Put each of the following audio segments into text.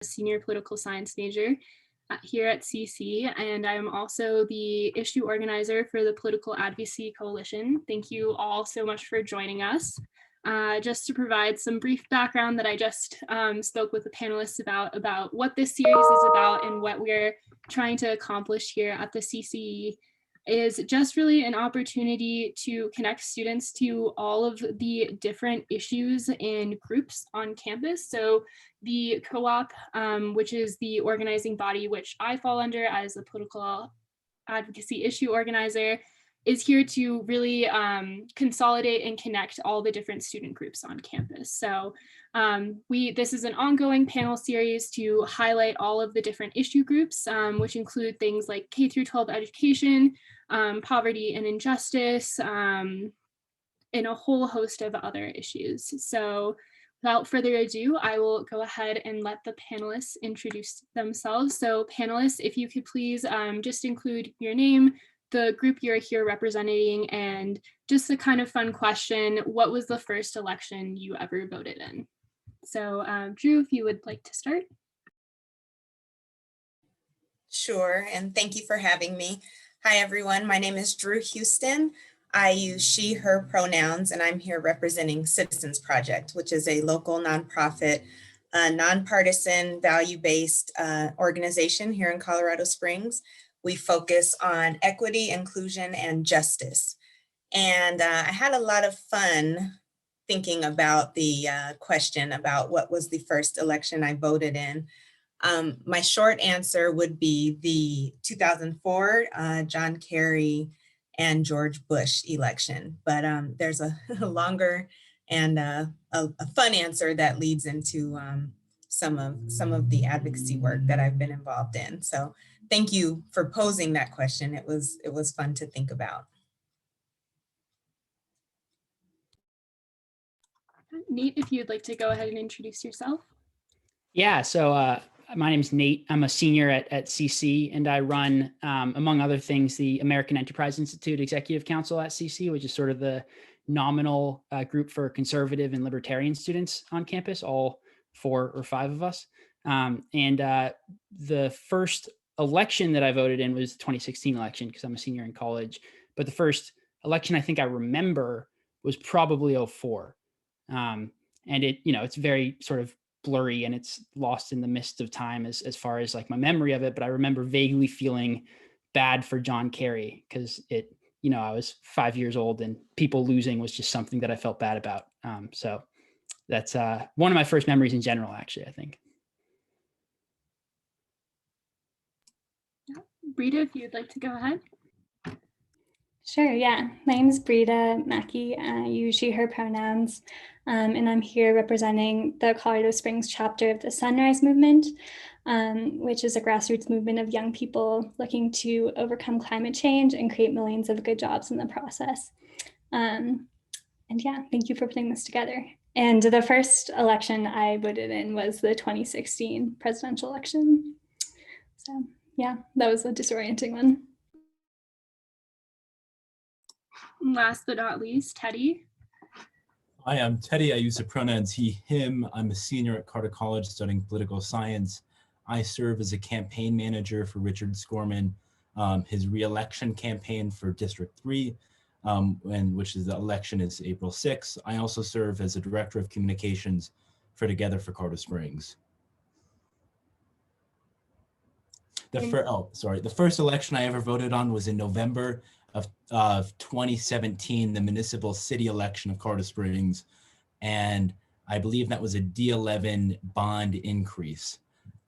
senior political science major here at CC, and I'm also the issue organizer for the Political Advocacy Coalition. Thank you all so much for joining us. Just to provide some brief background that I just spoke with the panelists about what this series is about and what we're trying to accomplish here at the CCE is just really an opportunity to connect students to all of the different issues and groups on campus. So the co-op, which is the organizing body which I fall under as a political advocacy issue organizer, is here to really consolidate and connect all the different student groups on campus. So this is an ongoing panel series to highlight all of the different issue groups, which include things like K through 12 education, poverty and injustice, and a whole host of other issues. So without further ado, I will go ahead and let the panelists introduce themselves. So panelists, if you could please just include your name, the group you're here representing, and just a kind of fun question: what was the first election you ever voted in? So Drew, if you would like to start. Sure, and thank you for having me. Hi everyone, my name is Drew Houston. I use she, her pronouns, and I'm here representing Citizens Project, which is a local nonprofit, nonpartisan, value-based organization here in Colorado Springs. We focus on equity, inclusion, and justice. And I had a lot of fun thinking about the question about what was the first election I voted in. My short answer would be the 2004 John Kerry and George Bush election. But there's a longer and a fun answer that leads into some of the advocacy work that I've been involved in. So thank you for posing that question. It was fun to think about. Nate, if you'd like to go ahead and introduce yourself. Yeah, so my name's Nate. I'm a senior at CC, and I run, among other things, the American Enterprise Institute Executive Council at CC, which is sort of the nominal group for conservative and libertarian students on campus, all 4 or 5 of us. The first election that I voted in was the 2016 election because I'm a senior in college. But the first election I think I remember was probably 04. And it's very sort of blurry and it's lost in the mist of time as far as like my memory of it. But I remember vaguely feeling bad for John Kerry because I was 5 years old and people losing was just something that I felt bad about. So that's one of my first memories in general, actually, I think. Brita, if you'd like to go ahead. Sure, yeah. My name is Brita Mackey. I use she, her pronouns, and I'm here representing the Colorado Springs chapter of the Sunrise Movement, which is a grassroots movement of young people looking to overcome climate change and create millions of good jobs in the process. And yeah, thank you for putting this together. And the first election I voted in was the 2016 presidential election. So yeah, that was a disorienting one. Last but not least, Teddy. Hi, I'm Teddy. I use the pronouns he, him. I'm a senior at Carter College studying political science. I serve as a campaign manager for Richard Scorman, his re-election campaign for District 3, which is the election is April 6th. I also serve as a director of communications for Together for Colorado Springs. The first election I ever voted on was in November of 2017, the municipal city election of Colorado Springs. And I believe that was a D11 bond increase.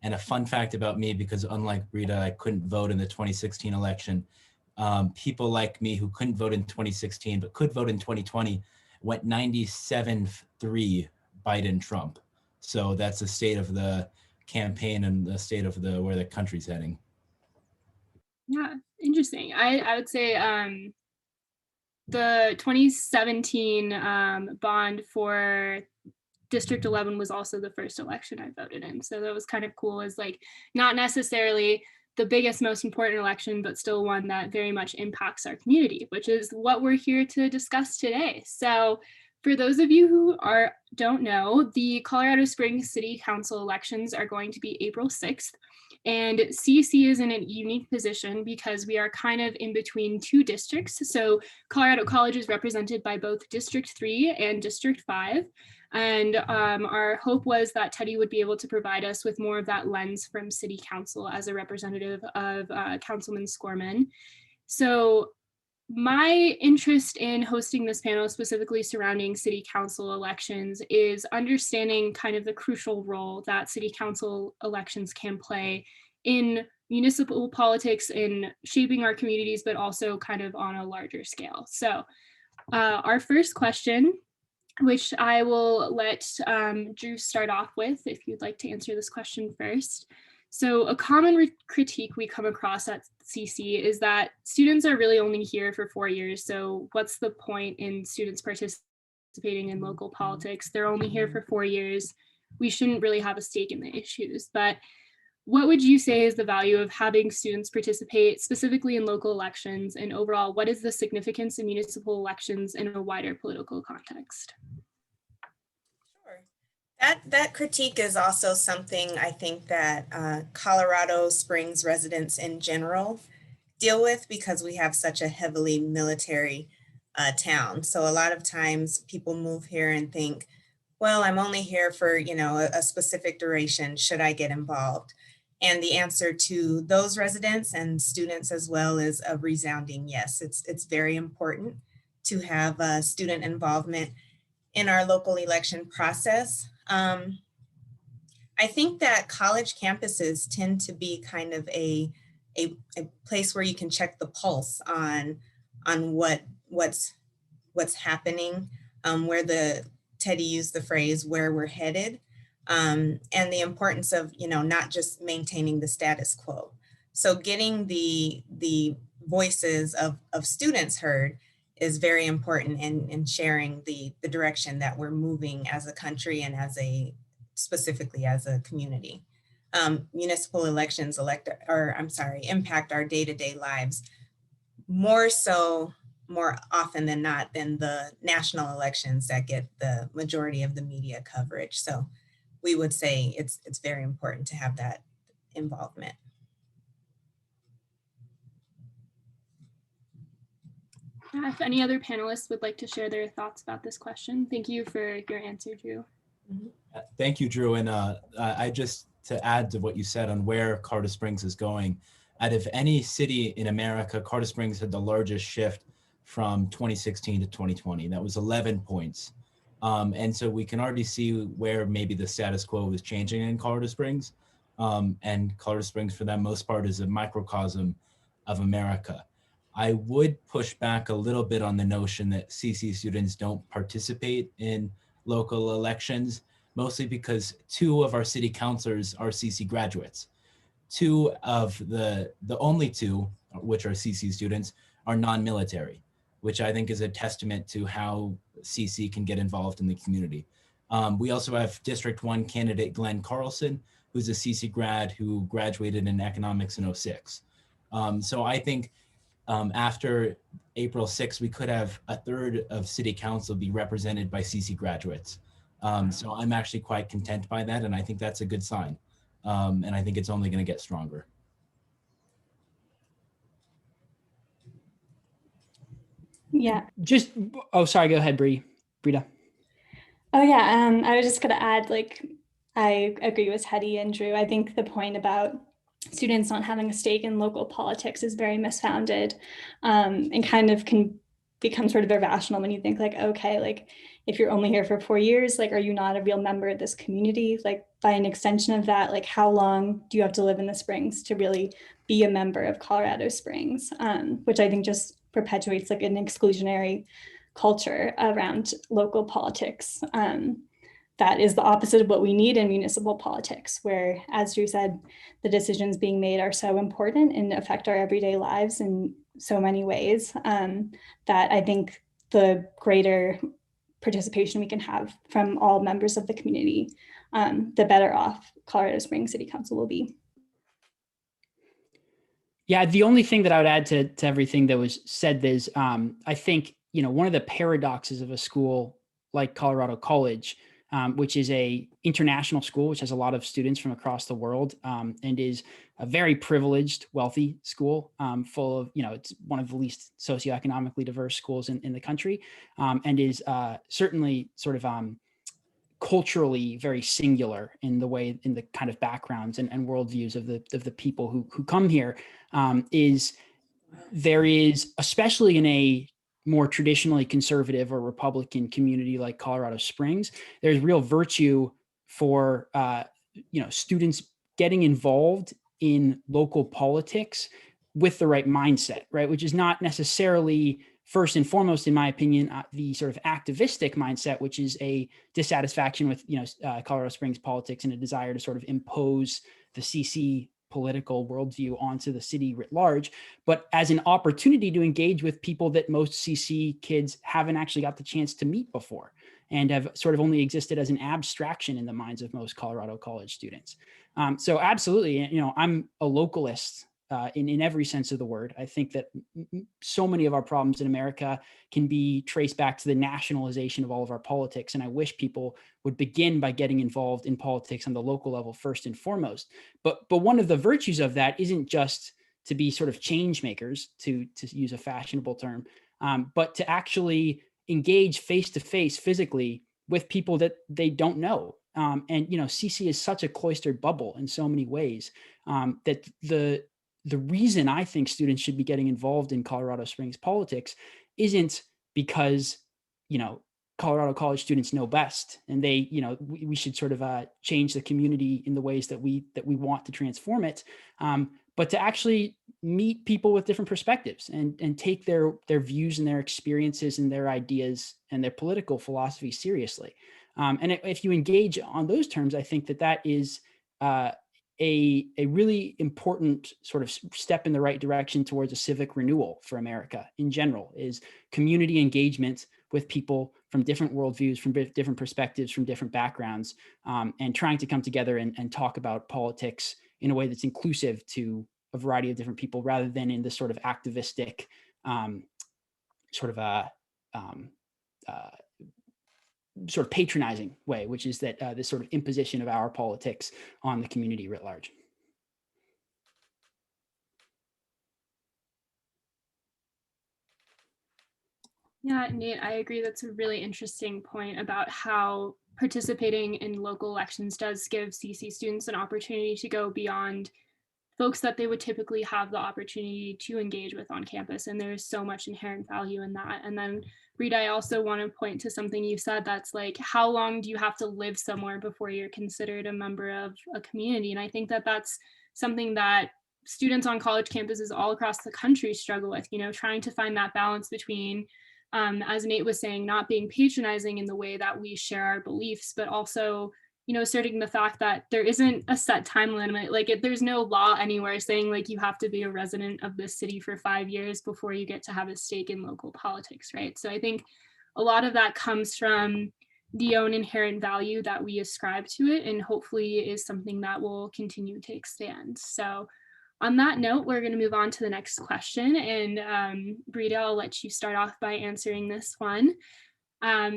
And a fun fact about me, because unlike Brita, I couldn't vote in the 2016 election. People like me who couldn't vote in 2016, but could vote in 2020, went 97-3 Biden-Trump. So that's the state of the campaign and the state of where the country's heading. Yeah, interesting. I would say the 2017 bond for District 11 was also the first election I voted in. So that was kind of cool. It's like not necessarily the biggest, most important election, but still one that very much impacts our community, which is what we're here to discuss today. So For those of you who don't know, the Colorado Springs City Council elections are going to be April 6th. And CC is in a unique position because we are kind of in between two districts. So Colorado College is represented by both District 3 and District 5. And our hope was that Teddy would be able to provide us with more of that lens from City Council as a representative of Councilman Skorman. So my interest in hosting this panel, specifically surrounding City Council elections, is understanding kind of the crucial role that City Council elections can play in municipal politics, in shaping our communities, but also kind of on a larger scale. So our first question, which I will let Drew start off with, if you'd like to answer this question first. So a common critique we come across at CC is that students are really only here for 4 years. So what's the point in students participating in local politics? They're only here for 4 years. We shouldn't really have a stake in the issues. But what would you say is the value of having students participate specifically in local elections? And overall, what is the significance of municipal elections in a wider political context? That critique is also something I think that Colorado Springs residents in general deal with, because we have such a heavily military town. So a lot of times people move here and think, well, I'm only here for, a specific duration. Should I get involved? And the answer to those residents and students as well is a resounding yes. It's very important to have student involvement in our local election process. I think that college campuses tend to be kind of a place where you can check the pulse on what's happening, where Teddy used the phrase where we're headed, and the importance of not just maintaining the status quo. So getting the voices of students heard is very important in sharing the direction that we're moving as a country and specifically as a community. Municipal elections impact our day-to-day lives more often than not than the national elections that get the majority of the media coverage. So we would say it's very important to have that involvement. If any other panelists would like to share their thoughts about this question, thank you for your answer, Drew. Thank you, Drew. And I just, to add to what you said on where Colorado Springs is going, out of any city in America, Colorado Springs had the largest shift from 2016 to 2020. That was 11 points. And so we can already see where maybe the status quo is changing in Colorado Springs. And Colorado Springs, for the most part, is a microcosm of America. I would push back a little bit on the notion that CC students don't participate in local elections, mostly because 2 of our city councilors are CC graduates. 2 of the only 2, which are CC students, are non-military, which I think is a testament to how CC can get involved in the community. We also have District 1 candidate Glenn Carlson, who's a CC grad who graduated in economics in 2006. So I think after April 6th, we could have a third of city council be represented by CC graduates. So I'm actually quite content by that, and I think that's a good sign. And I think it's only going to get stronger. Yeah. Sorry, go ahead, Brita. Oh yeah, I was just gonna add, I agree with Teddy and Drew. I think the point about students not having a stake in local politics is very misfounded, and kind of can become sort of irrational when you think okay, if you're only here for 4 years, are you not a real member of this community? By an extension of that, how long do you have to live in the Springs to really be a member of Colorado Springs? Which I think just perpetuates an exclusionary culture around local politics. That is the opposite of what we need in municipal politics, where, as Drew said, the decisions being made are so important and affect our everyday lives in so many ways, that I think the greater participation we can have from all members of the community, the better off Colorado Springs City Council will be. Yeah, the only thing that I would add to everything that was said is I think, one of the paradoxes of a school like Colorado College, which is a international school, which has a lot of students from across the world, and is a very privileged, wealthy school, full of, it's one of the least socioeconomically diverse schools in the country, and is certainly sort of culturally very singular in the kind of backgrounds and worldviews of the people who come here. There is, especially in a more traditionally conservative or Republican community like Colorado Springs, there's real virtue for students getting involved in local politics with the right mindset, right? Which is not necessarily first and foremost, in my opinion, the sort of activistic mindset, which is a dissatisfaction with Colorado Springs politics and a desire to sort of impose the CC political worldview onto the city writ large, but as an opportunity to engage with people that most CC kids haven't actually got the chance to meet before, and have sort of only existed as an abstraction in the minds of most Colorado College students. So absolutely, I'm a localist in every sense of the word. I think that so many of our problems in America can be traced back to the nationalization of all of our politics. And I wish people would begin by getting involved in politics on the local level first and foremost. But one of the virtues of that isn't just to be sort of change makers, to use a fashionable term, but to actually engage face-to-face physically with people that they don't know. And CC is such a cloistered bubble in so many ways, that the reason I think students should be getting involved in Colorado Springs politics isn't because, Colorado College students know best, and they, we should sort of change the community in the ways that we want to transform it, but to actually meet people with different perspectives and take their views and their experiences and their ideas and their political philosophy seriously. And if you engage on those terms, I think that is a really important sort of step in the right direction towards a civic renewal for America in general, is community engagement with people from different worldviews, from different perspectives, from different backgrounds, and trying to come together and talk about politics in a way that's inclusive to a variety of different people, rather than in this sort of activistic sort of patronizing way, which is that this sort of imposition of our politics on the community writ large. Yeah, Nate, I agree. That's a really interesting point about how participating in local elections does give CC students an opportunity to go beyond folks that they would typically have the opportunity to engage with on campus. And there's so much inherent value in that. And then Brita, I also want to point to something you said that's like, how long do you have to live somewhere before you're considered a member of a community? And I think that that's something that students on college campuses all across the country struggle with, trying to find that balance between, as Nate was saying, not being patronizing in the way that we share our beliefs, but also asserting the fact that there isn't a set time limit. Like there's no law anywhere saying like you have to be a resident of this city for 5 years before you get to have a stake in local politics, right? So I think a lot of that comes from the own inherent value that we ascribe to it, and hopefully is something that will continue to expand. So on that note, we're going to move on to the next question. And Brita, I'll let you start off by answering this one.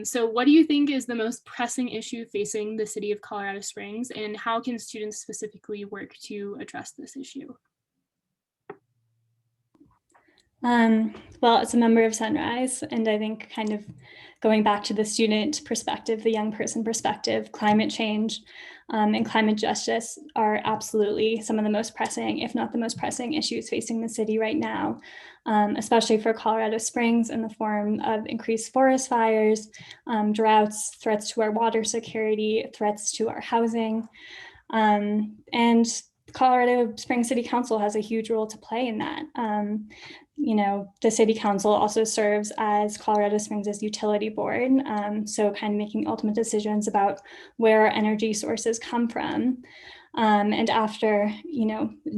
So what do you think is the most pressing issue facing the city of Colorado Springs, and how can students specifically work to address this issue? Well, as a member of Sunrise, and I think kind of going back to the student perspective, the young person perspective, climate change and climate justice are absolutely some of the most pressing, if not the most pressing issues facing the city right now, especially for Colorado Springs in the form of increased forest fires, droughts, threats to our water security, threats to our housing, and Colorado Springs City Council has a huge role to play in that. The City Council also serves as Colorado Springs' utility board, so kind of making ultimate decisions about where our energy sources come from. And after,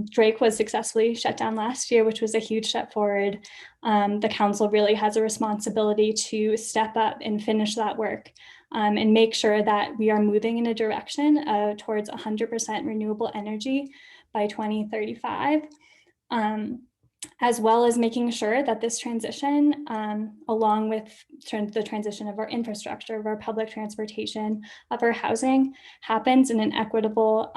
Drake was successfully shut down last year, which was a huge step forward, the council really has a responsibility to step up and finish that work. And make sure that we are moving in a direction towards 100% renewable energy by 2035. as well as making sure that this transition, along with the transition of our infrastructure, of our public transportation, of our housing, happens in an equitable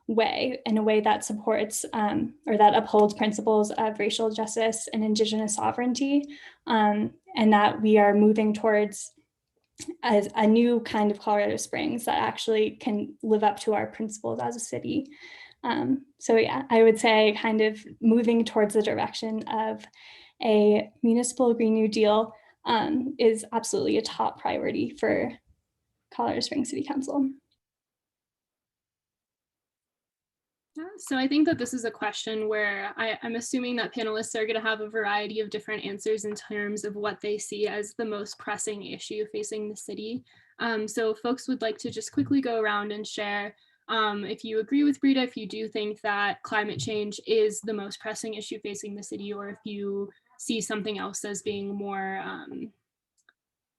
way, in a way that supports or that upholds principles of racial justice and Indigenous sovereignty, and that we are moving towards a new kind of Colorado Springs that actually can live up to our principles as a city. So yeah, I would say kind of moving towards the direction of a municipal Green New Deal is absolutely a top priority for Colorado Springs City Council. So I think that this is a question where I'm assuming that panelists are going to have a variety of different answers in terms of what they see as the most pressing issue facing the city. So folks would like to just quickly go around and share if you agree with Brita, if you do think that climate change is the most pressing issue facing the city, or if you see something else as being more,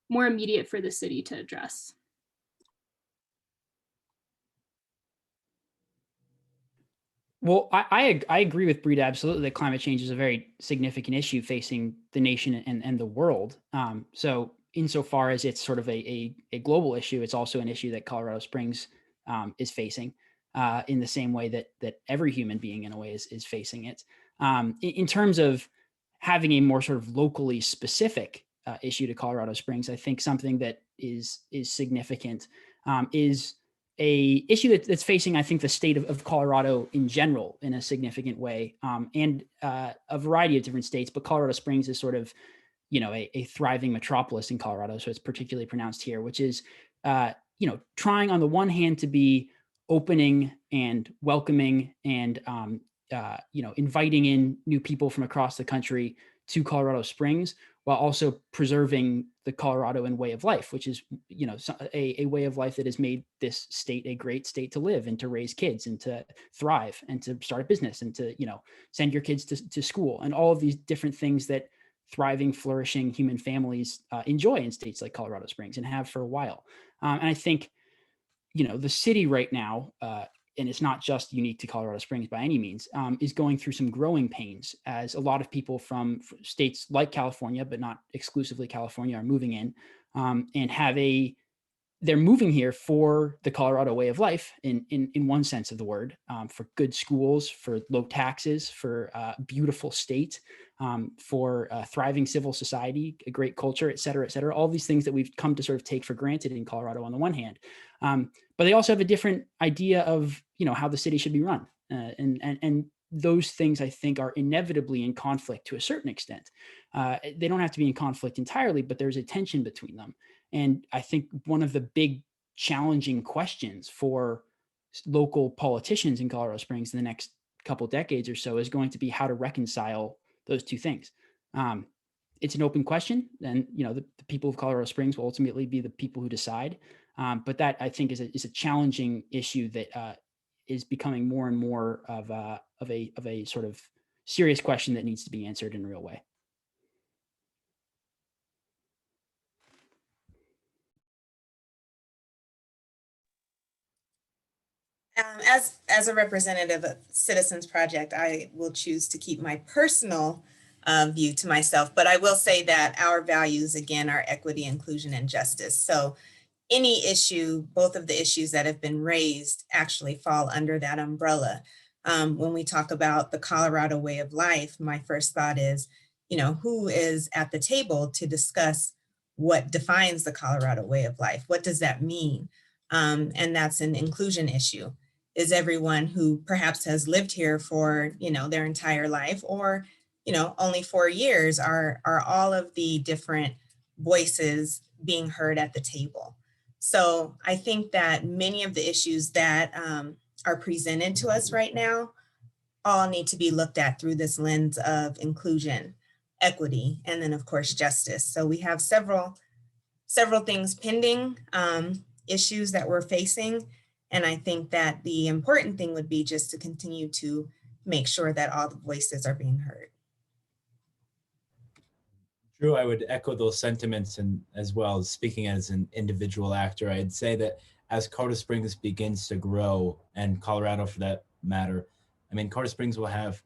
more immediate for the city to address. Well, I agree with Brita absolutely that climate change is a very significant issue facing the nation and the world. So insofar as it's sort of a global issue, it's also an issue that Colorado Springs is facing in the same way that every human being in a way is facing it. In terms of having a more sort of locally specific issue to Colorado Springs, I think something that is significant is a issue that's facing, I think, the state of Colorado in general in a significant way, and a variety of different states. But Colorado Springs is sort of, you know, a thriving metropolis in Colorado, so it's particularly pronounced here, which is, you know, trying on the one hand to be opening and welcoming and, you know, inviting in new people from across the country to Colorado Springs, while also preserving the Coloradoan way of life, which is, you know, a way of life that has made this state a great state to live and to raise kids and to thrive and to start a business and to, you know, send your kids to school and all of these different things that thriving, flourishing human families enjoy in states like Colorado Springs and have for a while. And I think, you know, the city right now, and it's not just unique to Colorado Springs by any means, is going through some growing pains as a lot of people from states like California, but not exclusively California, are moving in and they're moving here for the Colorado way of life in one sense of the word, for good schools, for low taxes, for a beautiful state, for a thriving civil society, a great culture, et cetera, all these things that we've come to sort of take for granted in Colorado on the one hand. But they also have a different idea of, you know, how the city should be run. And those things, I think, are inevitably in conflict to a certain extent. They don't have to be in conflict entirely, but there's a tension between them. And I think one of the big challenging questions for local politicians in Colorado Springs in the next couple decades or so is going to be how to reconcile those two things. It's an open question, and, you know, the people of Colorado Springs will ultimately be the people who decide. But that, I think, is a challenging issue that is becoming more and more of a sort of serious question that needs to be answered in a real way. As a representative of Citizens Project, I will choose to keep my personal view to myself, but I will say that our values, again, are equity, inclusion, and justice. So any issue, both of the issues that have been raised actually fall under that umbrella. When we talk about the Colorado way of life, my first thought is, you know, who is at the table to discuss what defines the Colorado way of life? What does that mean? And that's an inclusion issue. Is everyone who perhaps has lived here for, you know, their entire life, or, you know, only 4 years, are all of the different voices being heard at the table? So I think that many of the issues that are presented to us right now all need to be looked at through this lens of inclusion, equity, and then of course justice. So we have several things pending, issues that we're facing. And I think that the important thing would be just to continue to make sure that all the voices are being heard. Drew, I would echo those sentiments, and as well as speaking as an individual actor, I'd say that as Colorado Springs begins to grow, and Colorado for that matter, I mean, Colorado Springs will have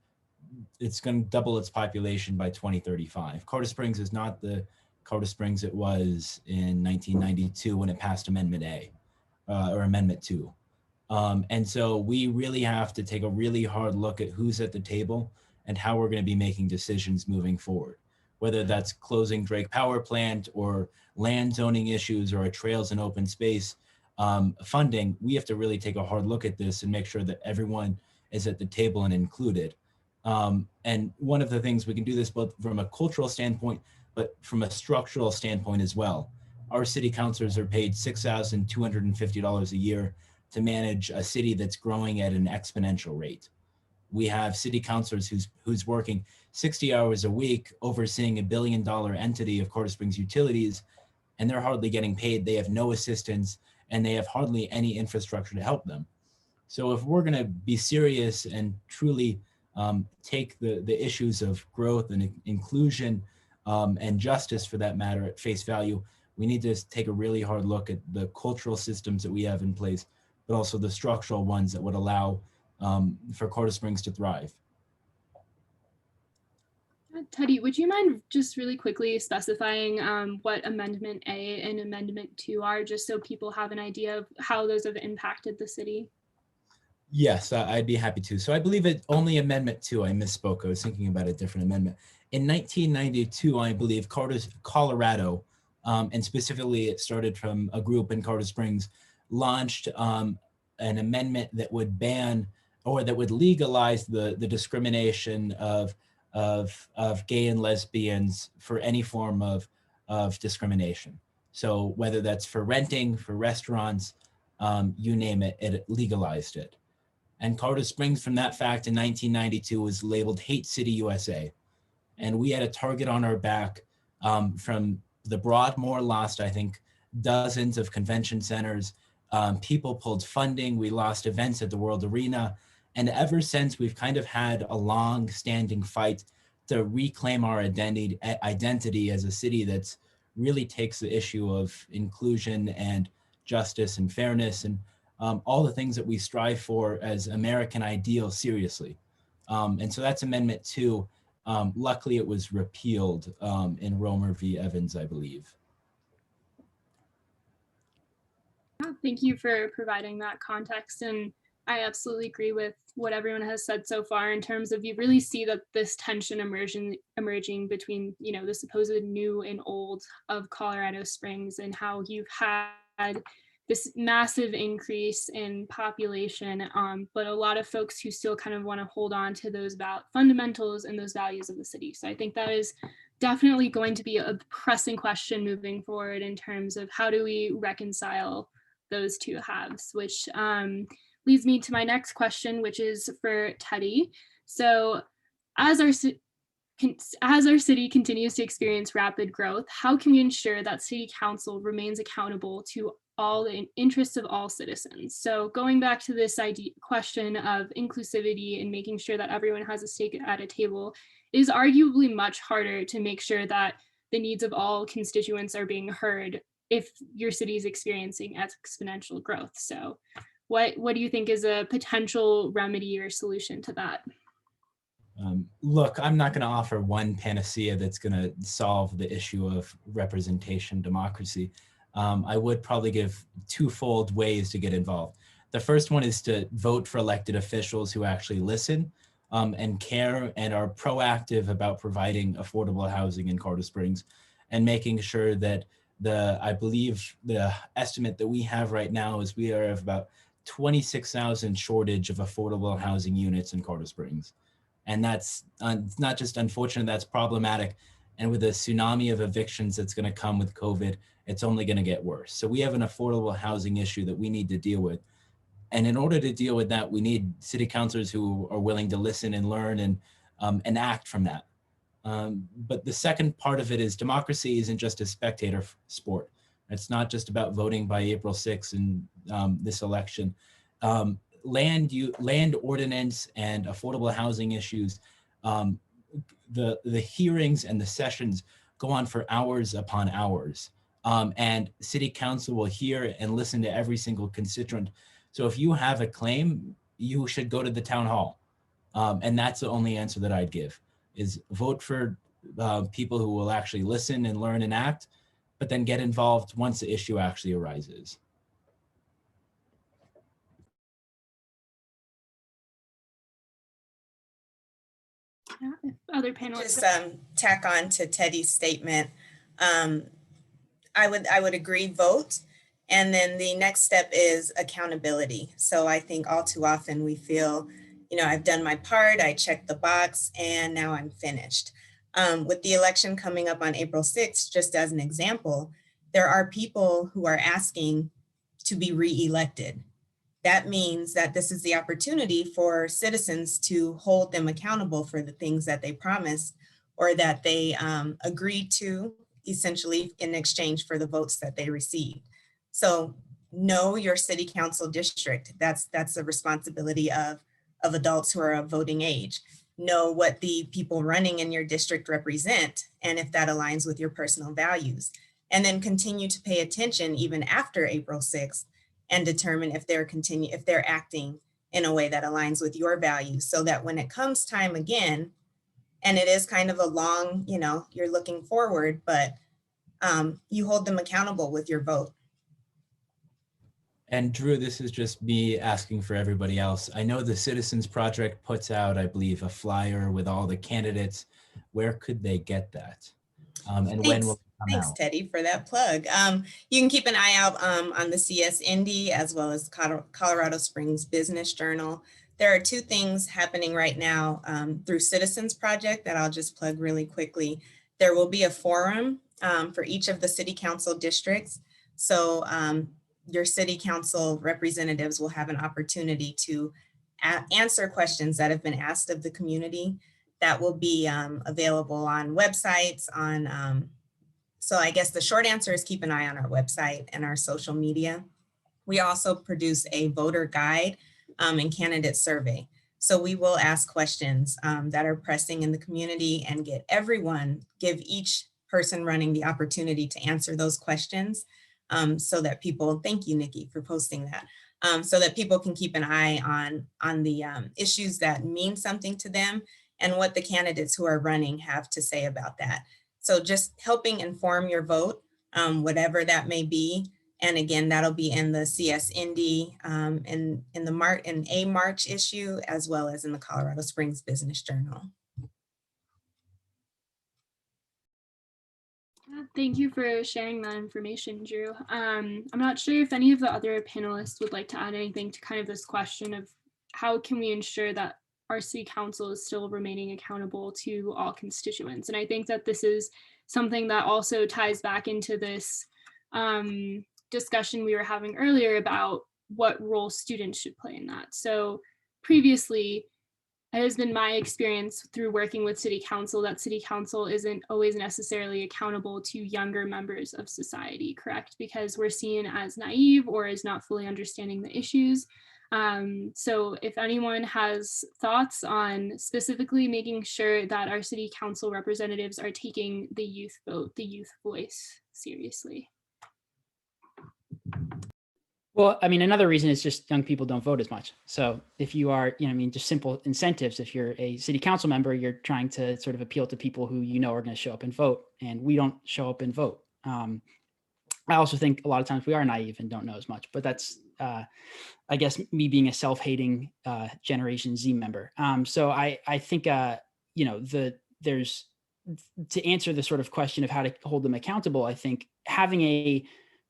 it's going to double its population by 2035. Colorado Springs is not the Colorado Springs it was in 1992 when it passed Amendment A or Amendment 2. And so we really have to take a really hard look at who's at the table and how we're going to be making decisions moving forward, whether that's closing Drake Power Plant or land zoning issues or a trails and open space funding. We have to really take a hard look at this and make sure that everyone is at the table and included. And one of the things we can do this both from a cultural standpoint, but from a structural standpoint as well. Our city councilors are paid $6,250 a year to manage a city that's growing at an exponential rate. We have city councilors who's working 60 hours a week overseeing $1 billion entity of Colorado Springs Utilities, and they're hardly getting paid. They have no assistance, and they have hardly any infrastructure to help them. So if we're going to be serious and truly take the issues of growth and inclusion and justice, for that matter, at face value, we need to take a really hard look at the cultural systems that we have in place, but also the structural ones that would allow for Colorado Springs to thrive. Teddy, would you mind just really quickly specifying what Amendment A and Amendment 2 are, just so people have an idea of how those have impacted the city? Yes, I'd be happy to. So I believe it only Amendment 2, I misspoke. I was thinking about a different amendment. In 1992, I believe Colorado, and specifically it started from a group in Colorado Springs, launched an amendment that would ban or that would legalize the discrimination of gay and lesbians for any form of discrimination. So whether that's for renting, for restaurants, you name it, it legalized it. And Colorado Springs, from that fact in 1992, was labeled Hate City USA. And we had a target on our back from the Broadmoor lost, I think, dozens of convention centers. People pulled funding. We lost events at the World Arena. And ever since, we've kind of had a long-standing fight to reclaim our identity as a city that's really takes the issue of inclusion and justice and fairness and all the things that we strive for as American ideals seriously. And so that's Amendment 2. Luckily, it was repealed in Romer v. Evans, I believe. Thank you for providing that context. And I absolutely agree with what everyone has said so far in terms of you really see that this tension emerging between, you know, the supposed new and old of Colorado Springs and how you've had this massive increase in population, but a lot of folks who still kind of want to hold on to those fundamentals and those values of the city. So I think that is definitely going to be a pressing question moving forward in terms of how do we reconcile those two halves, which leads me to my next question, which is for Teddy. So as our city continues to experience rapid growth, how can we ensure that City Council remains accountable to all the interests of all citizens? So going back to this question of inclusivity and making sure that everyone has a stake at a table is arguably much harder to make sure that the needs of all constituents are being heard if your city is experiencing exponential growth. So what do you think is a potential remedy or solution to that? Look, I'm not going to offer one panacea that's going to solve the issue of representation democracy. I would probably give twofold ways to get involved. The first one is to vote for elected officials who actually listen and care and are proactive about providing affordable housing in Colorado Springs and making sure that I believe the estimate that we have right now is we are of about 26,000 shortage of affordable housing units in Colorado Springs. And that's not just unfortunate, that's problematic. And with a tsunami of evictions that's going to come with COVID, it's only going to get worse. So we have an affordable housing issue that we need to deal with. And in order to deal with that, we need city councilors who are willing to listen and learn and act from that. But the second part of it is democracy isn't just a spectator sport. It's not just about voting by April 6th in this election. Land ordinance and affordable housing issues, the hearings and the sessions go on for hours upon hours. And city council will hear and listen to every single constituent. So if you have a claim, you should go to the town hall. And that's the only answer that I'd give, is vote for people who will actually listen and learn and act, but then get involved once the issue actually arises. Yeah, if other panelists. Just tack on to Teddy's statement. I would agree, vote. And then the next step is accountability. So I think all too often we feel, you know, I've done my part, I checked the box, and now I'm finished. With the election coming up on April 6th, just as an example, there are people who are asking to be re-elected. That means that this is the opportunity for citizens to hold them accountable for the things that they promised or that they agreed to, essentially in exchange for the votes that they received. So know your city council district. That's the responsibility of adults who are of voting age. Know what the people running in your district represent and if that aligns with your personal values. And then continue to pay attention even after April 6th and determine if they're acting in a way that aligns with your values, so that when it comes time again, and it is kind of a long, you know, you're looking forward, but you hold them accountable with your vote. And Drew, this is just me asking for everybody else. I know the Citizens Project puts out, I believe, a flyer with all the candidates. Where could they get that? And when will it come Thanks, out? Teddy, for that plug. You can keep an eye out on the CS Indy as well as Colorado Springs Business Journal. There are two things happening right now through Citizens Project that I'll just plug really quickly. There will be a forum for each of the city council districts. So your city council representatives will have an opportunity to answer questions that have been asked of the community. That will be available on websites, so I guess the short answer is keep an eye on our website and our social media. We also produce a voter guide and candidate survey. So we will ask questions that are pressing in the community and give each person running the opportunity to answer those questions so that people, thank you, Nikki, for posting that, so that people can keep an eye on the issues that mean something to them and what the candidates who are running have to say about that. So just helping inform your vote, whatever that may be. And again, that'll be in the CS Indy in a March issue, as well as in the Colorado Springs Business Journal. Thank you for sharing that information, Drew. I'm not sure if any of the other panelists would like to add anything to kind of this question of how can we ensure that our city council is still remaining accountable to all constituents. And I think that this is something that also ties back into this discussion we were having earlier about what role students should play in that. So previously, it has been my experience through working with city council that city council isn't always necessarily accountable to younger members of society, correct? Because we're seen as naive or as not fully understanding the issues. So if anyone has thoughts on specifically making sure that our city council representatives are taking the youth vote, the youth voice seriously. Well, I mean, another reason is just young people don't vote as much. So if you are, you know, I mean, just simple incentives. If you're a city council member, you're trying to sort of appeal to people who you know are going to show up and vote, and we don't show up and vote. I also think a lot of times we are naive and don't know as much, but that's, I guess, me being a self-hating Generation Z member. So I think, you know, there's, to answer the sort of question of how to hold them accountable, I think having a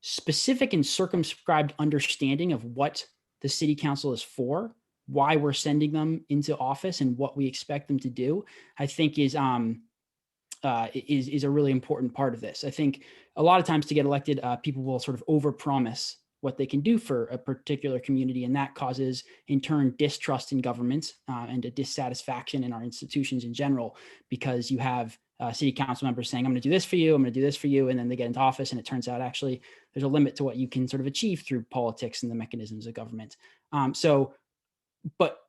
specific and circumscribed understanding of what the city council is for, why we're sending them into office and what we expect them to do, I think is a really important part of this. I think a lot of times to get elected, people will sort of overpromise what they can do for a particular community, and that causes in turn distrust in government and a dissatisfaction in our institutions in general, because you have city council members saying, I'm going to do this for you, I'm going to do this for you, and then they get into office and it turns out actually there's a limit to what you can sort of achieve through politics and the mechanisms of government. But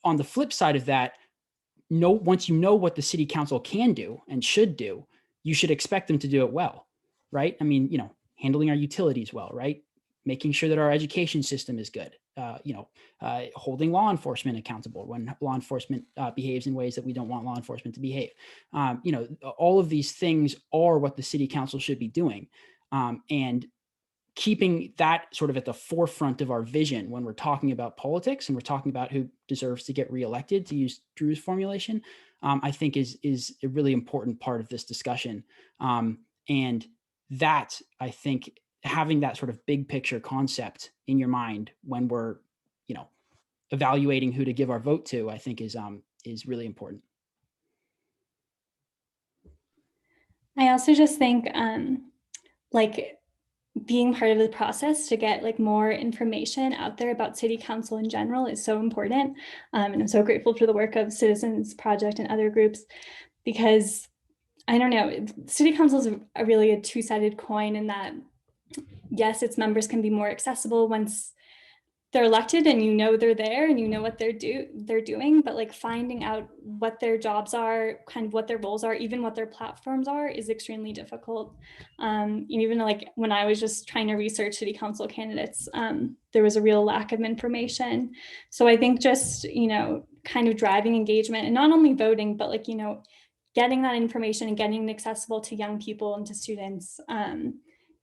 on the flip side of that, once you know what the city council can do and should do, you should expect them to do it well, right? I mean, you know, handling our utilities well, right? Making sure that our education system is good, holding law enforcement accountable when law enforcement behaves in ways that we don't want law enforcement to behave. All of these things are what the city council should be doing. And keeping that sort of at the forefront of our vision when we're talking about politics and we're talking about who deserves to get reelected, to use Drew's formulation, I think is a really important part of this discussion. And that, I think, having that sort of big picture concept in your mind when we're, evaluating who to give our vote to, I think is really important. I also just think being part of the process to get more information out there about city council in general is so important. And I'm so grateful for the work of Citizens Project and other groups, because I don't know, city council is really a two-sided coin in that, yes, its members can be more accessible once they're elected and they're there and what they're doing, but finding out what their jobs are, kind of what their roles are, even what their platforms are, is extremely difficult. Even when I was just trying to research city council candidates, there was a real lack of information. So I think just kind of driving engagement and not only voting, but getting that information and getting it accessible to young people and to students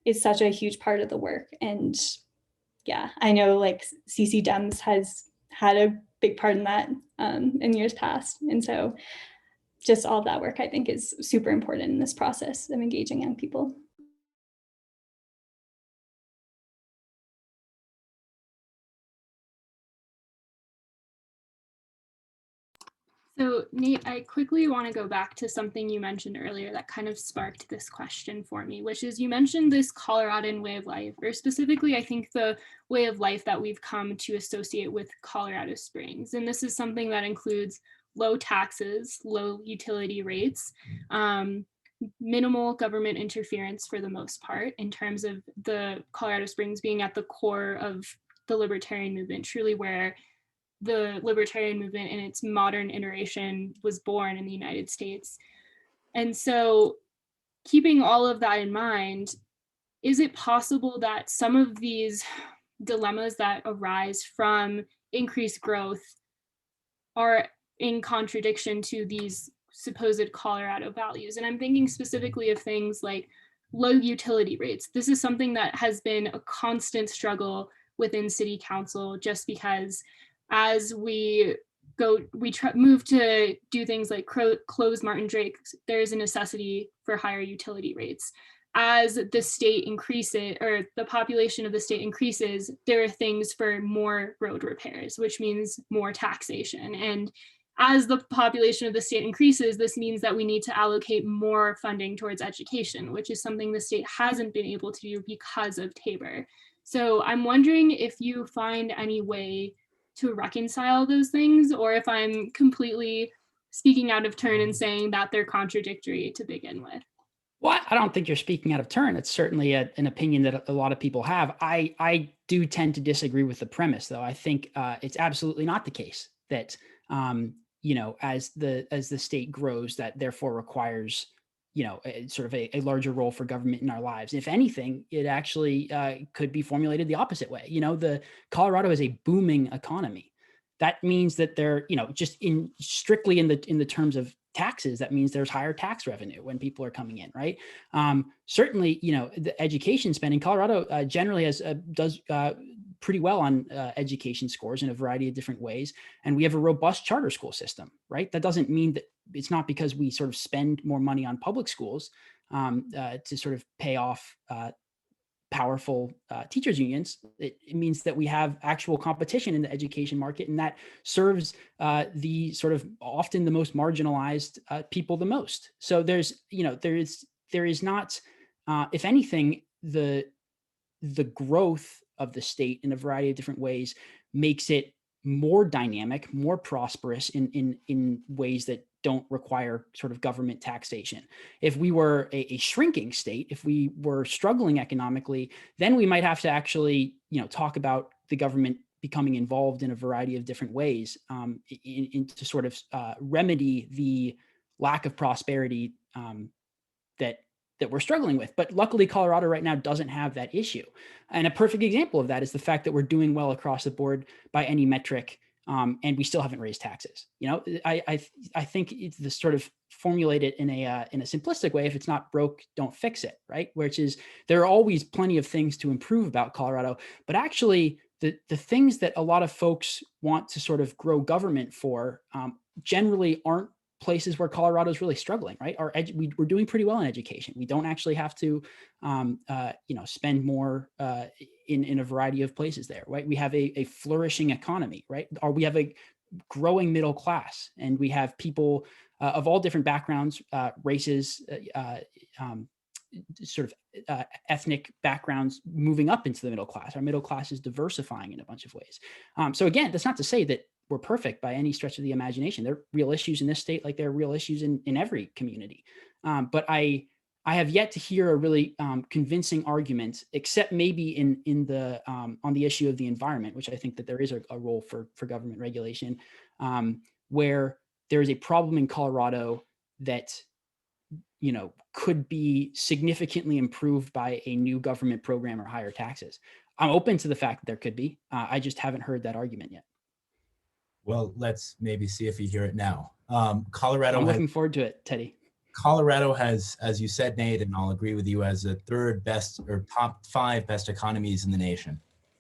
is such a huge part of the work. And yeah, I know CC Dems has had a big part in that in years past. And so just all of that work, I think, is super important in this process of engaging young people. So Nate, I quickly want to go back to something you mentioned earlier that kind of sparked this question for me, which is you mentioned this Coloradan way of life, or specifically, I think the way of life that we've come to associate with Colorado Springs. And this is something that includes low taxes, low utility rates, minimal government interference for the most part, in terms of the Colorado Springs being at the core of the libertarian movement, truly where the libertarian movement in its modern iteration was born in the United States. And so keeping all of that in mind, is it possible that some of these dilemmas that arise from increased growth are in contradiction to these supposed Colorado values? And I'm thinking specifically of things like low utility rates. This is something that has been a constant struggle within city council, just because as we move to do things like close Martin Drake, there is a necessity for higher utility rates. As the state increases, or the population of the state increases, there are things for more road repairs, which means more taxation. And as the population of the state increases, this means that we need to allocate more funding towards education, which is something the state hasn't been able to do because of Tabor. So I'm wondering if you find any way to reconcile those things, or if I'm completely speaking out of turn and saying that they're contradictory to begin with. Well, I don't think you're speaking out of turn. It's certainly an opinion that a lot of people have. I do tend to disagree with the premise, though. I think it's absolutely not the case that as the state grows, that therefore requires sort of a larger role for government in our lives. If anything, it actually could be formulated the opposite way. The Colorado is a booming economy. That means that they're, just strictly in the terms of taxes, that means there's higher tax revenue when people are coming in, right? Certainly, the education spending, Colorado generally does pretty well on education scores in a variety of different ways. And we have a robust charter school system, right? That doesn't mean that it's not because we sort of spend more money on public schools to sort of pay off powerful teachers unions. It means that we have actual competition in the education market, and that serves the sort of often the most marginalized people the most. So there is not, if anything, the growth of the state in a variety of different ways makes it more dynamic, more prosperous in ways that don't require sort of government taxation. If we were a shrinking state, if we were struggling economically, then we might have to actually, talk about the government becoming involved in a variety of different ways to sort of remedy the lack of prosperity that that we're struggling with. But luckily, Colorado right now doesn't have that issue. And a perfect example of that is the fact that we're doing well across the board by any metric, and we still haven't raised taxes. You know, I think it's the sort of formulate it in a simplistic way. If it's not broke, don't fix it, right? Which is, there are always plenty of things to improve about Colorado, but actually the things that a lot of folks want to sort of grow government for generally aren't places where Colorado is really struggling, right? We're doing pretty well in education. We don't actually have to, spend more in a variety of places there, right? We have a flourishing economy, right? Or we have a growing middle class, and we have people of all different backgrounds, races, ethnic backgrounds moving up into the middle class. Our middle class is diversifying in a bunch of ways. So again, that's not to say that we're perfect by any stretch of the imagination. There are real issues in this state, like there are real issues in every community. But I have yet to hear a really convincing argument, except maybe in the on the issue of the environment, which I think that there is a role for government regulation, where there is a problem in Colorado that could be significantly improved by a new government program or higher taxes. I'm open to the fact that there could be. I just haven't heard that argument yet. Well, let's maybe see if you hear it now. Colorado. I'm looking forward to it, Teddy. Colorado has, as you said, Nate, and I'll agree with you, as the third best or top 5 best economies in the nation.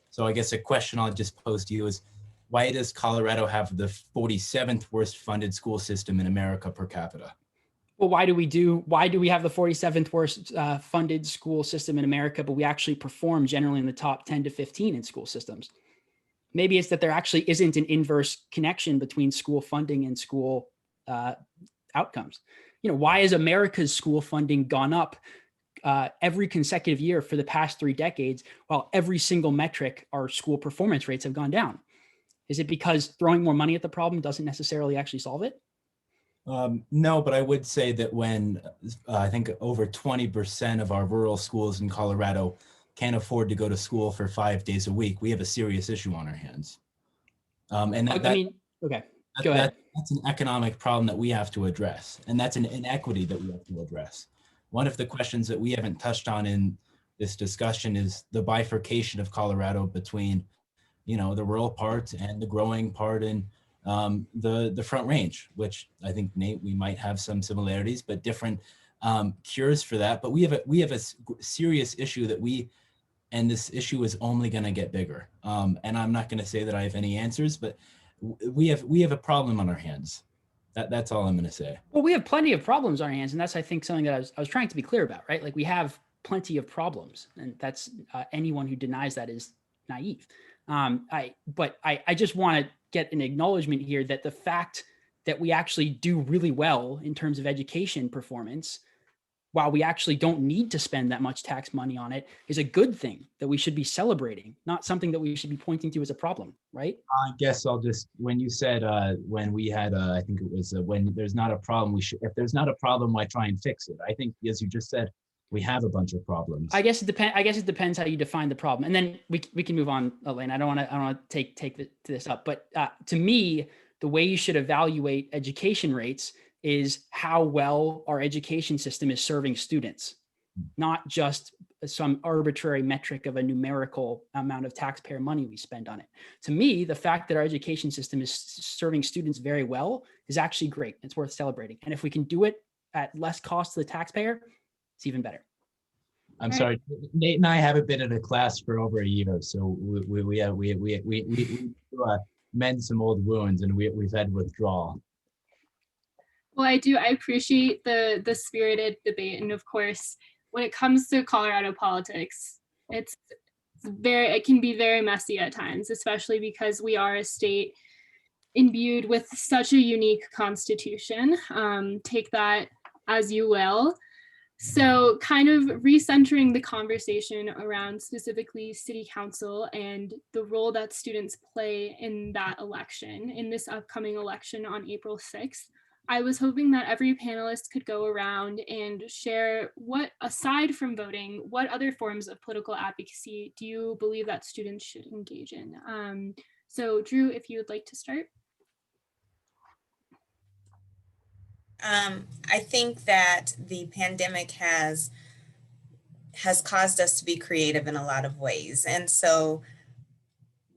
So I guess a question I'll just pose to you is, why does Colorado have the 47th worst funded school system in America per capita? Well, why do we have the 47th worst funded school system in America, but we actually perform generally in the top 10 to 15 in school systems? Maybe it's that there actually isn't an inverse connection between school funding and school outcomes. Why has America's school funding gone up every consecutive year for the past 3 decades, while every single metric, our school performance rates have gone down? Is it because throwing more money at the problem doesn't necessarily actually solve it? No, but I would say that when I think over 20% of our rural schools in Colorado can't afford to go to school for 5 days a week, we have a serious issue on our hands. And okay, go ahead. That's an economic problem that we have to address, and that's an inequity that we have to address. One of the questions that we haven't touched on in this discussion is the bifurcation of Colorado between, the rural part and the growing part in the Front Range, which I think, Nate, we might have some similarities, but different cures for that. But we have a serious issue and this issue is only going to get bigger. And I'm not going to say that I have any answers, but we have a problem on our hands. That's all I'm going to say. Well, we have plenty of problems on our hands, and that's, I think, something that I was trying to be clear about, right? Like, we have plenty of problems, and that's anyone who denies that is naive. I just want to get an acknowledgement here that the fact that we actually do really well in terms of education performance, while we actually don't need to spend that much tax money on it, is a good thing that we should be celebrating, not something that we should be pointing to as a problem, right? I guess when you said, when we had, I think it was when there's not a problem, if there's not a problem, why try and fix it? I think, as you just said, we have a bunch of problems. I guess it depends how you define the problem. And then we can move on, Elena. I don't want to take this up, but to me, the way you should evaluate education rates is how well our education system is serving students, not just some arbitrary metric of a numerical amount of taxpayer money we spend on it. To me, the fact that our education system is serving students very well is actually great. It's worth celebrating. And if we can do it at less cost to the taxpayer, it's even better. I'm sorry, Nate and I haven't been in a class for over a year, so we mend some old wounds, and we've had withdrawal. Well, I appreciate the spirited debate, and of course, when it comes to Colorado politics, it can be very messy at times, especially because we are a state imbued with such a unique constitution. Take that as you will. So kind of recentering the conversation around specifically city council and the role that students play in that election, in this upcoming election on April 6th, I was hoping that every panelist could go around and share what, aside from voting, what other forms of political advocacy do you believe that students should engage in? So Drew, if you would like to start. I think that the pandemic has has caused us to be creative in a lot of ways. And so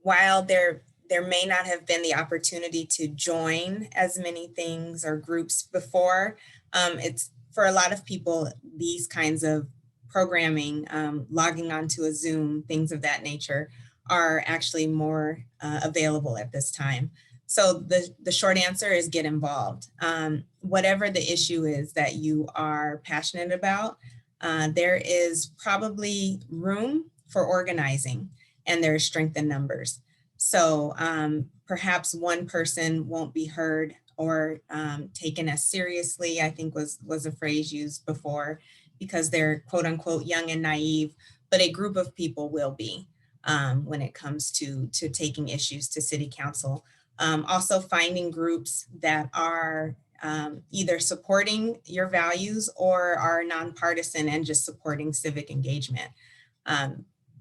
while there may not have been the opportunity to join as many things or groups before, it's for a lot of people, these kinds of programming, logging onto a Zoom, things of that nature, are actually more available at this time. So the short answer is get involved. Whatever the issue is that you are passionate about, there is probably room for organizing, and there is strength in numbers. So perhaps one person won't be heard or taken as seriously, I think was a phrase used before, because they're quote unquote young and naive, but a group of people will be when it comes to taking issues to city council. Also finding groups that are either supporting your values or are nonpartisan and just supporting civic engagement.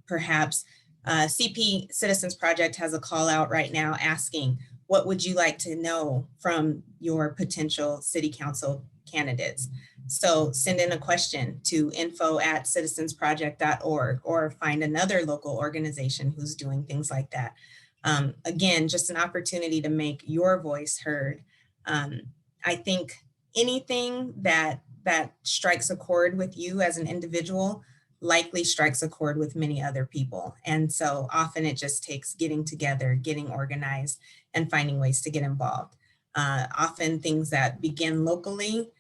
Perhaps CP Citizens Project has a call out right now asking, what would you like to know from your potential city council candidates? So send in a question to info@citizensproject.org or find another local organization who's doing things like that. Again, just an opportunity to make your voice heard. I think anything that strikes a chord with you as an individual likely strikes a chord with many other people. And so often it just takes getting together, getting organized, and finding ways to get involved. Often things that begin locally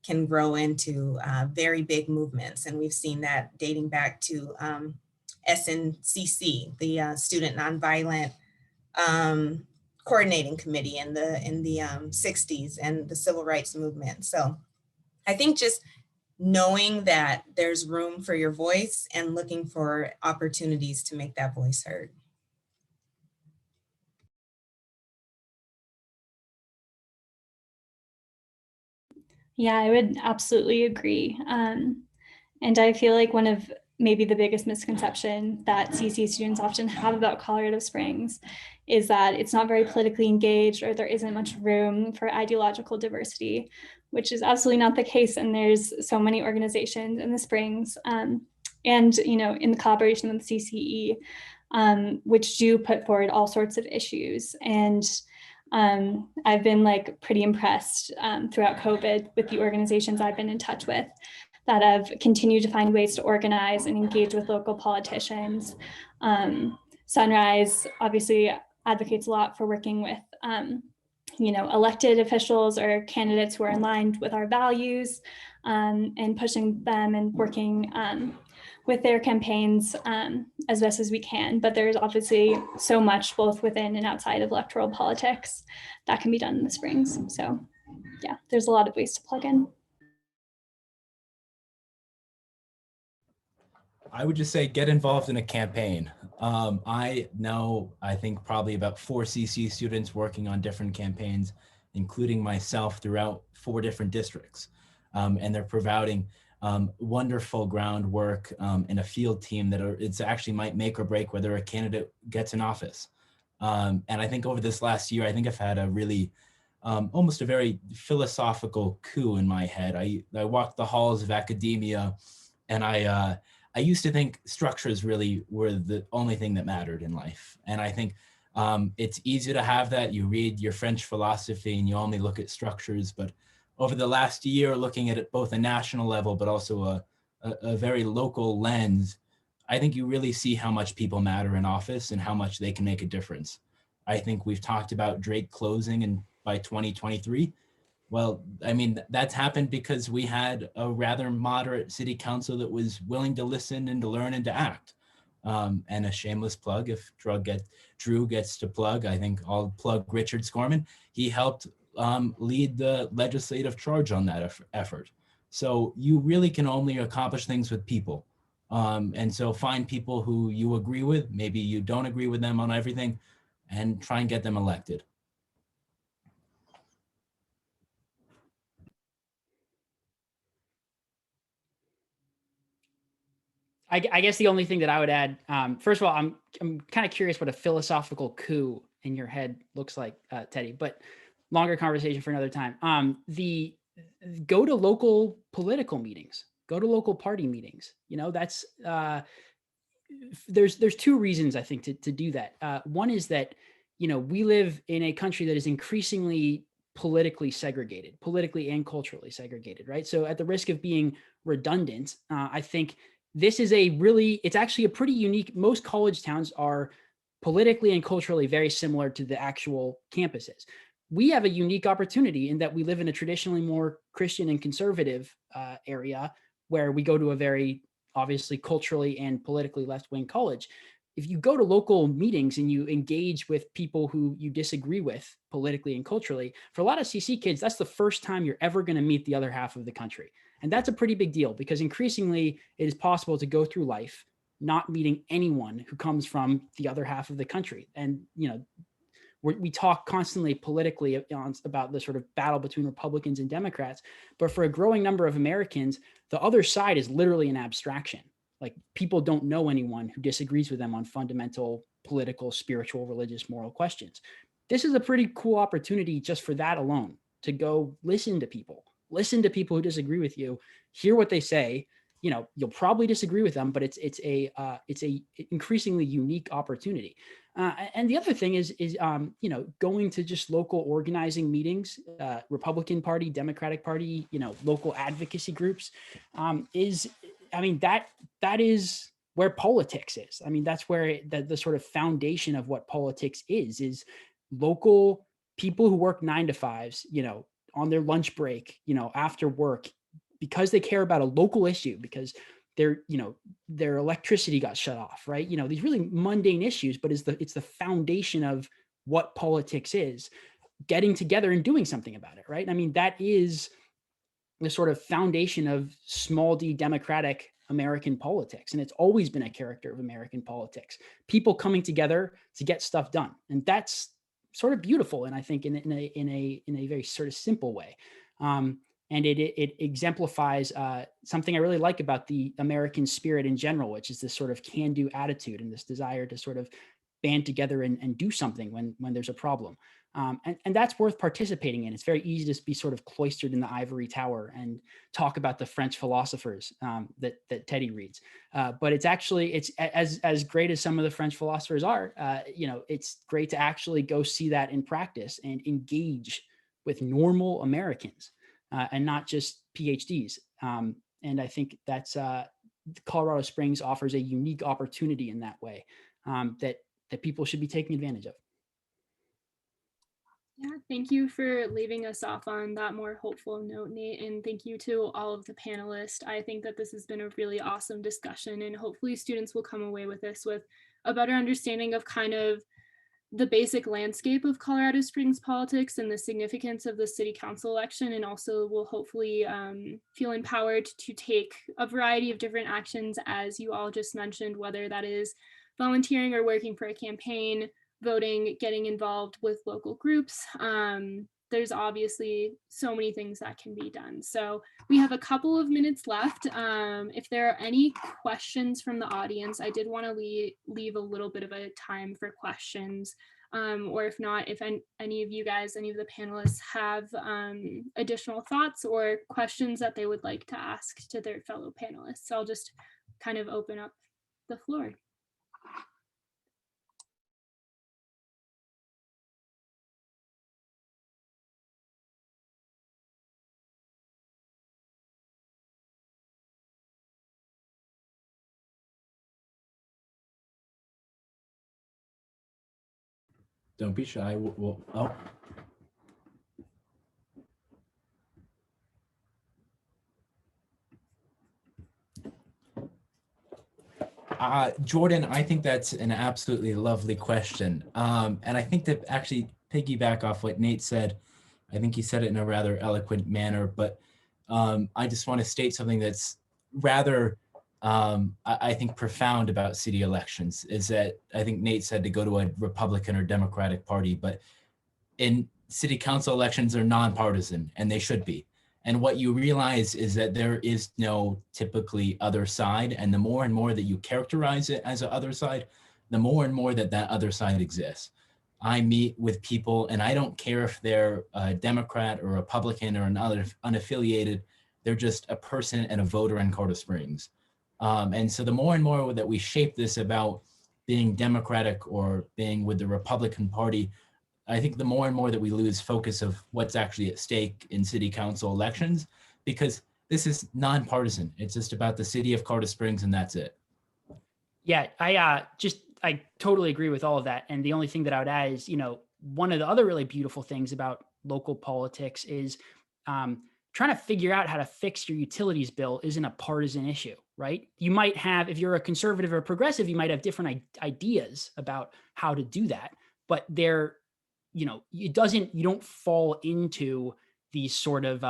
can grow into very big movements. And we've seen that dating back to SNCC, the Student Nonviolent Coordinating Committee in the 60s, and the Civil Rights Movement. So I think just knowing that there's room for your voice and looking for opportunities to make that voice heard. Yeah, I would absolutely agree. And I feel like one of maybe the biggest misconception that CC students often have about Colorado Springs is that it's not very politically engaged, or there isn't much room for ideological diversity, which is absolutely not the case. And there's so many organizations in the Springs and, you know, in the collaboration with CCE, which do put forward all sorts of issues. And I've been like pretty impressed throughout COVID with the organizations I've been in touch with that have continued to find ways to organize and engage with local politicians. Sunrise obviously advocates a lot for working with you know, elected officials or candidates who are aligned with our values, and pushing them and working with their campaigns as best as we can. But there's obviously so much both within and outside of electoral politics that can be done in the Springs. So yeah, there's a lot of ways to plug in. I would just say get involved in a campaign. I know, I think probably about 4 CC students working on different campaigns, including myself, throughout 4 different districts. And they're providing wonderful groundwork and a field team that it's actually might make or break whether a candidate gets in office. And I think over this last year, I think I've had a really, almost a very philosophical coup in my head. I walked the halls of academia, and I used to think structures really were the only thing that mattered in life. And I think it's easy to have that. You read your French philosophy and you only look at structures. But over the last year, looking at it both a national level, but also a very local lens, I think you really see how much people matter in office and how much they can make a difference. I think we've talked about Drake closing and by 2023. Well, I mean, that's happened because we had a rather moderate city council that was willing to listen and to learn and to act. And a shameless plug, if Drew gets to plug, I think I'll plug Richard Scorman. He helped lead the legislative charge on that effort. So you really can only accomplish things with people. And so find people who you agree with, maybe you don't agree with them on everything, and try and get them elected. I guess the only thing that I would add, first of all, I'm kind of curious what a philosophical coup in your head looks like, Teddy, but longer conversation for another time. Go to local political meetings, Go to local party meetings. That's there's two reasons I think to do that. One is that, we live in a country that is increasingly politically segregated, politically and culturally segregated, right? So at the risk of being redundant, I think this is it's actually a pretty unique, most college towns are politically and culturally very similar to the actual campuses. We have a unique opportunity in that we live in a traditionally more Christian and conservative area where we go to a very obviously culturally and politically left-wing college. If you go to local meetings and you engage with people who you disagree with politically and culturally, for a lot of CC kids, that's the first time you're ever going to meet the other half of the country. And that's a pretty big deal because increasingly it is possible to go through life not meeting anyone who comes from the other half of the country. And, we talk constantly politically about the sort of battle between Republicans and Democrats, but for a growing number of Americans, the other side is literally an abstraction. Like people don't know anyone who disagrees with them on fundamental political, spiritual, religious, moral questions. This is a pretty cool opportunity just for that alone, to go listen to people who disagree with you, hear what they say. You'll probably disagree with them, but it's a increasingly unique opportunity. And the other thing is going to just local organizing meetings, Republican Party, Democratic Party, local advocacy groups, that is where politics is. That's where the sort of foundation of what politics is local people who work 9 to 5s, on their lunch break, after work, because they care about a local issue, because their electricity got shut off, right? These really mundane issues, but it's the foundation of what politics is, getting together and doing something about it, right? That is the sort of foundation of small d democratic American politics. And it's always been a character of American politics, people coming together to get stuff done. And that's sort of beautiful. And I think in a very sort of simple way. And it exemplifies something I really like about the American spirit in general, which is this sort of can-do attitude and this desire to sort of band together and do something when there's a problem. And that's worth participating in. It's very easy to be sort of cloistered in the ivory tower and talk about the French philosophers that Teddy reads. But it's as great as some of the French philosophers are, it's great to actually go see that in practice and engage with normal Americans. And not just PhDs. And I think that's Colorado Springs offers a unique opportunity in that way that people should be taking advantage of. Yeah, thank you for leaving us off on that more hopeful note, Nate, and thank you to all of the panelists. I think that this has been a really awesome discussion, and hopefully students will come away with this with a better understanding of kind of the basic landscape of Colorado Springs politics and the significance of the city council election, and also will hopefully feel empowered to take a variety of different actions, as you all just mentioned, whether that is volunteering or working for a campaign, voting, getting involved with local groups. There's obviously so many things that can be done. So we have a couple of minutes left. If there are any questions from the audience, I did want to leave a little bit of a time for questions. Or if not, if any of you guys, any of the panelists have additional thoughts or questions that they would like to ask to their fellow panelists. So I'll just kind of open up the floor. Don't be shy. Jordan, I think that's an absolutely lovely question. And I think to actually piggyback off what Nate said, I think he said it in a rather eloquent manner, but I just want to state something that's rather, I think, profound about city elections, is that I think Nate said to go to a Republican or Democratic Party, but in city council elections are nonpartisan, and they should be. And what you realize is that there is no typically other side. And the more and more that you characterize it as an other side, the more and more that other side exists. I meet with people, and I don't care if they're a Democrat or Republican or another unaffiliated. They're just a person and a voter in Colorado Springs. And so the more and more that we shape this about being Democratic or being with the Republican Party, I think the more and more that we lose focus of what's actually at stake in city council elections, because this is nonpartisan. It's just about the city of Colorado Springs and that's it. Yeah, I totally agree with all of that. And the only thing that I would add is, one of the other really beautiful things about local politics is trying to figure out how to fix your utilities bill isn't a partisan issue, right? You might have, if you're a conservative or a progressive, you might have different ideas about how to do that, but you don't fall into these sort of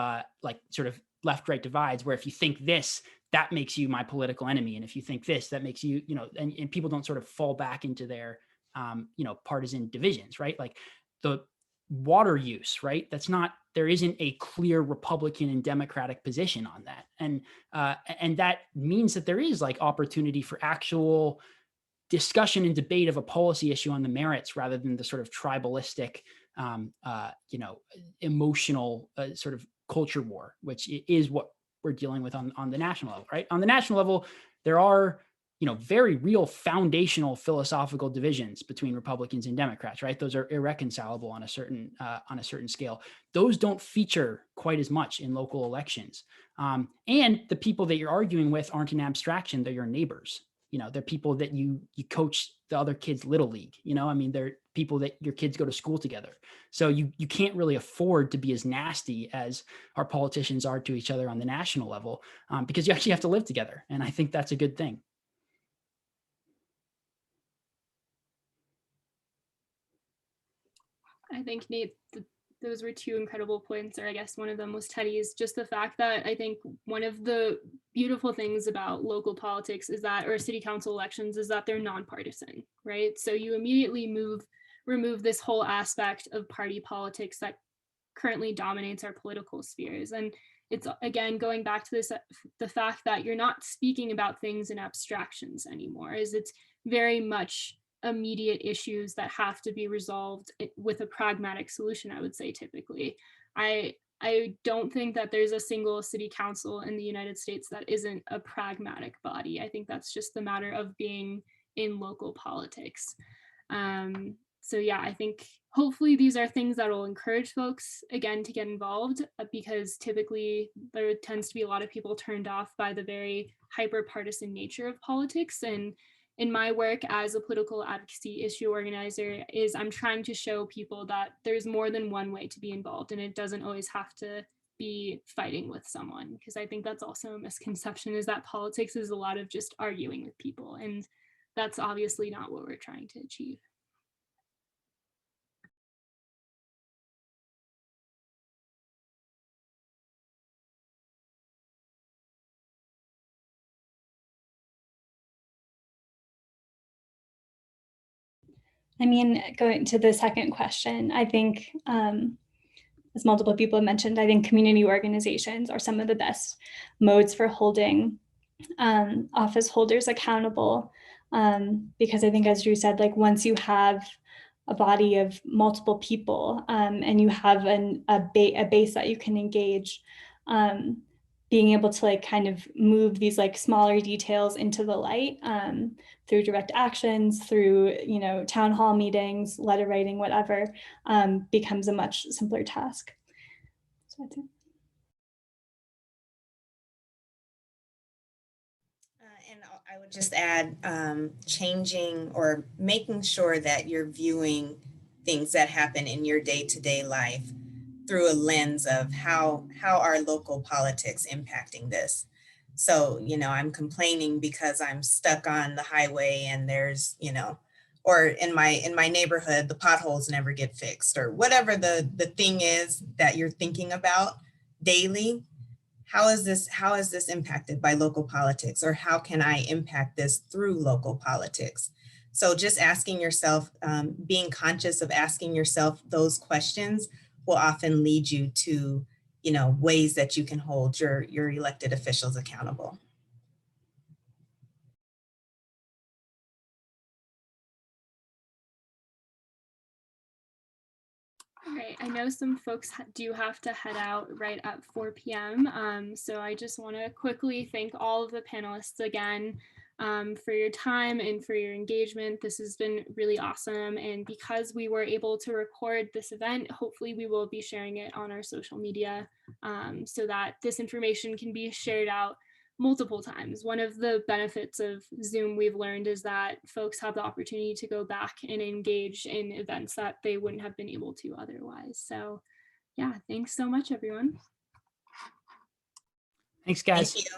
left-right divides where if you think this, that makes you my political enemy. And if you think this, that makes you, and people don't sort of fall back into their, partisan divisions, right? Like the water use, right? There isn't a clear Republican and Democratic position on that. And that means that there is like opportunity for actual discussion and debate of a policy issue on the merits rather than the sort of tribalistic, emotional sort of culture war, which is what we're dealing with on the national level, right? On the national level, there are, very real foundational philosophical divisions between Republicans and Democrats, right? Those are irreconcilable on a certain scale. Those don't feature quite as much in local elections. And the people that you're arguing with aren't an abstraction, they're your neighbors. They're people that you coach the other kids' little league. They're people that your kids go to school together. So you can't really afford to be as nasty as our politicians are to each other on the national level, because you actually have to live together. And I think that's a good thing. I think, Nate, those were two incredible points, or I guess one of them was Teddy's, just the fact that I think one of the beautiful things about local politics is that, or city council elections, is that they're nonpartisan, right? So you immediately remove this whole aspect of party politics that currently dominates our political spheres. And it's, again, going back to this, the fact that you're not speaking about things in abstractions anymore, is it's very much immediate issues that have to be resolved with a pragmatic solution, I would say. Typically, I don't think that there's a single city council in the United States that isn't a pragmatic body. I think that's just the matter of being in local politics. So yeah, I think hopefully these are things that will encourage folks, again, to get involved, because typically there tends to be a lot of people turned off by the very hyper partisan nature of politics. And in my work as a political advocacy issue organizer, is I'm trying to show people that there's more than one way to be involved, and it doesn't always have to be fighting with someone, because I think that's also a misconception, is that politics is a lot of just arguing with people, and that's obviously not what we're trying to achieve. Going to the second question, I think, as multiple people have mentioned, I think community organizations are some of the best modes for holding office holders accountable, because I think, as Drew said, like once you have a body of multiple people and you have a base that you can engage, being able to like kind of move these like smaller details into the light through direct actions, through, town hall meetings, letter writing, whatever, becomes a much simpler task. So I think. And I would just add changing or making sure that you're viewing things that happen in your day-to-day life through a lens of how are local politics impacting this. So, I'm complaining because I'm stuck on the highway and there's, or in my neighborhood, the potholes never get fixed, or whatever the thing is that you're thinking about daily. How is this impacted by local politics, or how can I impact this through local politics? So just asking yourself, being conscious of asking yourself those questions will often lead you to, ways that you can hold your elected officials accountable. All right, I know some folks do have to head out right at 4 p.m. So I just want to quickly thank all of the panelists again for your time and for your engagement. This has been really awesome. And because we were able to record this event, hopefully we will be sharing it on our social media so that this information can be shared out multiple times. One of the benefits of Zoom we've learned is that folks have the opportunity to go back and engage in events that they wouldn't have been able to otherwise. So yeah, thanks so much, everyone. Thanks, guys. Thank you.